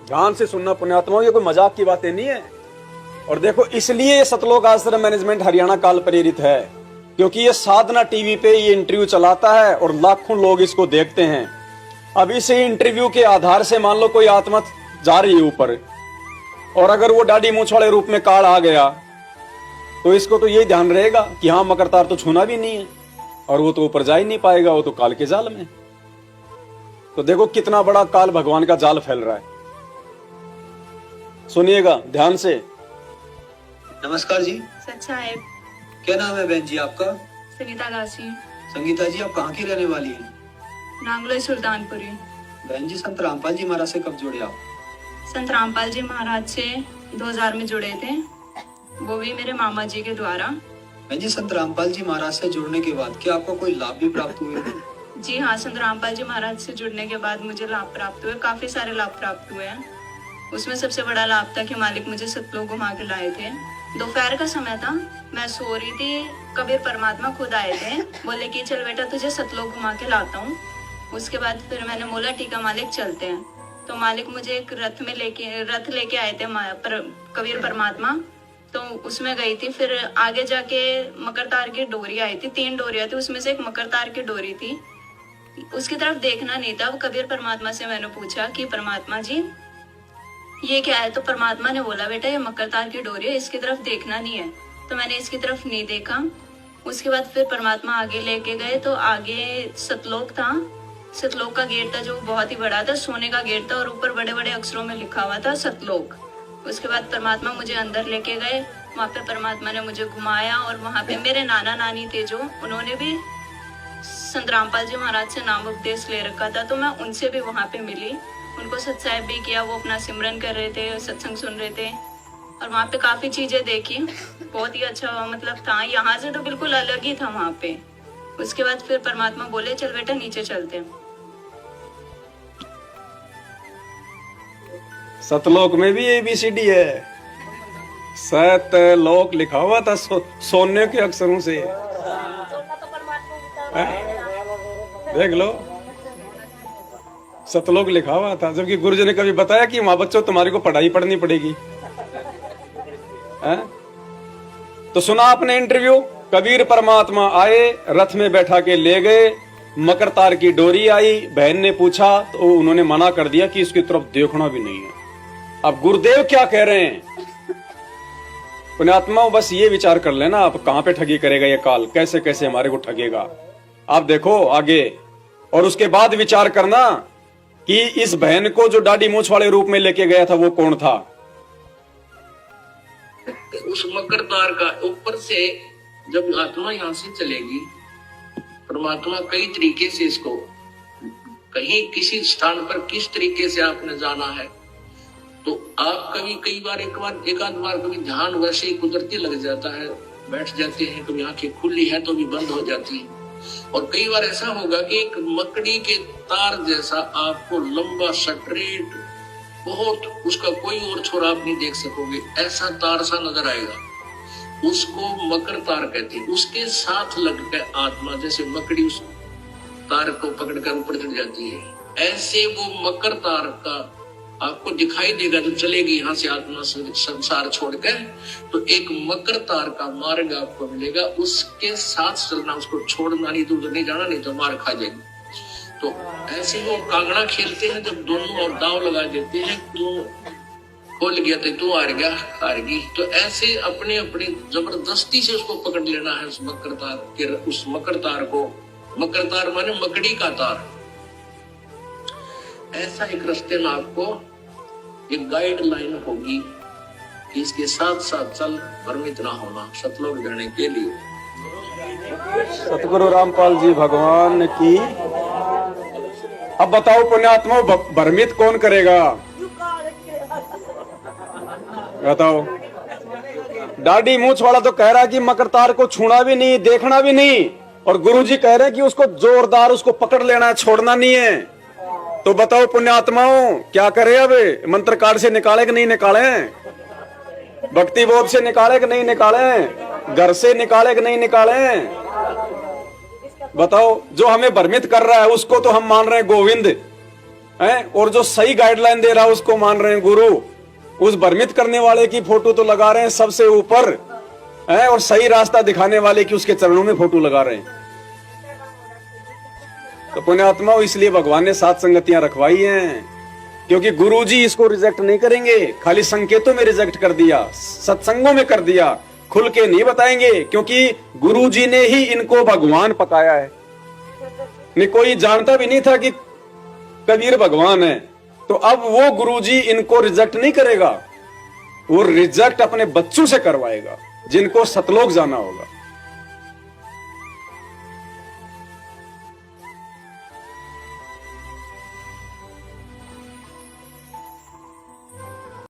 ध्यान से सुनना पुण्यात्माओं, ये कोई मजाक की बातें नहीं है। और देखो, इसलिए सतलोक आश्रम मैनेजमेंट हरियाणा काल प्रेरित है, क्योंकि ये साधना टीवी पे ये इंटरव्यू चलाता है और लाखों लोग इसको देखते हैं। अब इस इंटरव्यू के आधार से मान लो कोई आत्मा जा रही है ऊपर, और अगर वो डाडी मूछ वाले रूप में काल आ गया तो इसको तो यही ध्यान रहेगा कि हाँ मकरतार तो छूना भी नहीं है, और वो तो ऊपर जा ही नहीं पाएगा, वो तो काल के जाल में। तो देखो कितना बड़ा काल भगवान का जाल फैल रहा है। सुनिएगा ध्यान से। नमस्कार जी। सच्चा है। क्या नाम है बहन जी आपका? संगीता गासी। संगीता जी, आप कहाँ की रहने वाली हैं? नांगलोई सुल्तानपुरी। बहन जी, संत रामपाल जी महाराज से कब जुड़े आप? संत रामपाल जी महाराज से 2000 में जुड़े थे, वो भी मेरे मामा जी के द्वारा। बहन जी, संत रामपाल जी महाराज से जुड़ने के बाद क्या आपको कोई लाभ भी प्राप्त हुए? जी हाँ, संत रामपाल जी महाराज से जुड़ने के बाद मुझे लाभ प्राप्त हुए, काफी सारे लाभ प्राप्त हुए हैं। उसमें सबसे बड़ा लाभ था कि मालिक मुझे सतलोक घुमा के लाए थे। दोपहर का समय था, मैं सो रही थी, कबीर परमात्मा खुद आए थे, बोले कि चल बेटा तुझे सतलोक घुमा के लाता हूँ। उसके बाद फिर मैंने बोला ठीक है मालिक चलते हैं। तो मालिक मुझे एक रथ लेके आए थे कबीर परमात्मा, तो उसमें गई थी। फिर आगे जाके मकर तार की डोरी आई थी, 3 डोरियां थी, उसमें से एक मकर तार की डोरी थी। उसकी तरफ देखना नहीं था। कबीर परमात्मा से मैंने पूछा कि परमात्मा जी ये क्या है? तो परमात्मा ने बोला बेटा ये मकर तार की डोरी है, इसकी तरफ देखना नहीं है। तो मैंने इसकी तरफ नहीं देखा। उसके बाद फिर परमात्मा आगे लेके गए, तो आगे सतलोक था। सतलोक का गेट था जो बहुत ही बड़ा था, सोने का गेट था, और ऊपर बड़े बड़े अक्षरों में लिखा हुआ था सतलोक। उसके बाद परमात्मा मुझे अंदर लेके गए, वहाँ पे परमात्मा ने मुझे घुमाया, और वहाँ पे मेरे नाना नानी थे जो, उन्होंने भी संत रामपाल जी महाराज से नाम उपदेश ले रखा था, तो मैं उनसे भी वहाँ पे मिली, उनको सत्साहिब भी किया। वो अपना सिमरन कर रहे थे, सत्संग सुन रहे थे, और वहाँ पे काफी चीजें देखी। बहुत ही अच्छा मतलब था, यहाँ से तो बिल्कुल अलग ही था वहाँ पे। उसके बाद फिर परमात्मा बोले चल बेटा नीचे चलते हैं। सतलोक में भी ABCD है, सतलोक लिखा हुआ था सोने के अक्षरों से। देख लो, सतलोक लिखा हुआ था, जबकि गुरुजी ने कभी बताया कि माँ बच्चों तुम्हारे को पढ़ाई पढ़नी पड़ेगी। तो सुना आपने इंटरव्यू, कबीर परमात्मा आए, रथ में बैठा के ले गए, मकर तार की डोरी आई। बहन ने पूछा तो उन्होंने मना कर दिया कि इसकी तरफ देखना भी नहीं है। अब गुरुदेव क्या कह रहे हैं? पुण्यात्माओं बस ये विचार कर लेना आप, कहां पे ठगी करेगा ये काल, कैसे कैसे हमारे को ठगेगा। आप देखो आगे, और उसके बाद विचार करना कि इस बहन को जो डाडी मूछ वाले रूप में लेके गया था वो कौन था। उस मकर तार का ऊपर से जब आत्मा यहाँ से चलेगी, परमात्मा कई तरीके से इसको कहीं किसी स्थान पर किस तरीके से आपने जाना है, तो आप कई बार एक आध बार कभी ध्यान वैसे ही कुदरती लग जाता है, बैठ जाते हैं, कभी आंखें खुली है तो भी बंद हो जाती है। और कई बार ऐसा होगा कि एक मकड़ी के तार जैसा आपको लंबा स्ट्रेट, बहुत उसका कोई और छोर आप नहीं देख सकोगे, ऐसा तार सा नजर आएगा, उसको मकर तार कहते हैं। उसके साथ लगकर आत्मा जैसे मकड़ी उस तार को पकड़कर ऊपर चढ़ जाती है, ऐसे वो मकर तार का आपको दिखाई देगा। जब चलेगी यहाँ से आत्मा संसार छोड़कर, तो एक मकर तार का मार्ग आपको मिलेगा, उसके साथ चलना, उसको छोड़ना नहीं, तो उधर नहीं जाना, नहीं तो मार खा जाएगी। तो ऐसे वो कांगड़ा खेलते हैं, जब दोनों और दाव लगा देते हैं, तो खोल गया तो तू हार गया, हारगी। तो ऐसे अपने अपने जबरदस्ती से उसको पकड़ लेना है, उस मकर तार के, उस मकर तार को। मकर तार माने मकड़ी का तार। ऐसा एक रास्ते में आपको एक गाइडलाइन होगी कि इसके साथ साथ चल, भ्रमित ना होना सतलोक जाने के लिए। सतगुरु रामपाल जी भगवान की। अब बताओ पुण्यात्मा, भ्रमित कौन करेगा? बताओ। डाडी मूछ वाला तो कह रहा है कि मकर तार को छूना भी नहीं, देखना भी नहीं, और गुरुजी कह रहे हैं कि उसको जोरदार उसको पकड़ लेना है, छोड़ना नहीं है। तो बताओ पुण्यात्माओं क्या करे? अब मंत्र कार्ड से निकाले कि नहीं निकाले, भक्ति बोध से निकाले कि नहीं निकाले, घर से निकाले कि नहीं निकाले? बताओ। जो हमें भ्रमित कर रहा है उसको तो हम मान रहे हैं गोविंद, हैं, और जो सही गाइडलाइन दे रहा है उसको मान रहे हैं गुरु, उस भ्रमित करने वाले की फोटो तो लगा रहे हैं सबसे ऊपर हैं, और सही रास्ता दिखाने वाले की उसके चरणों में फोटो लगा रहे हैं। तो पुण्यात्मा, इसलिए भगवान ने 7 संगतियां रखवाई हैं, क्योंकि गुरुजी इसको रिजेक्ट नहीं करेंगे। खाली संकेतों में रिजेक्ट कर दिया, सत्संगों में कर दिया, खुल के नहीं बताएंगे, क्योंकि गुरुजी ने ही इनको भगवान पकाया है। नहीं, कोई जानता भी नहीं था कि कबीर भगवान है। तो अब वो गुरुजी इनको रिजेक्ट नहीं करेगा, वो रिजेक्ट अपने बच्चों से करवाएगा जिनको सतलोक जाना होगा।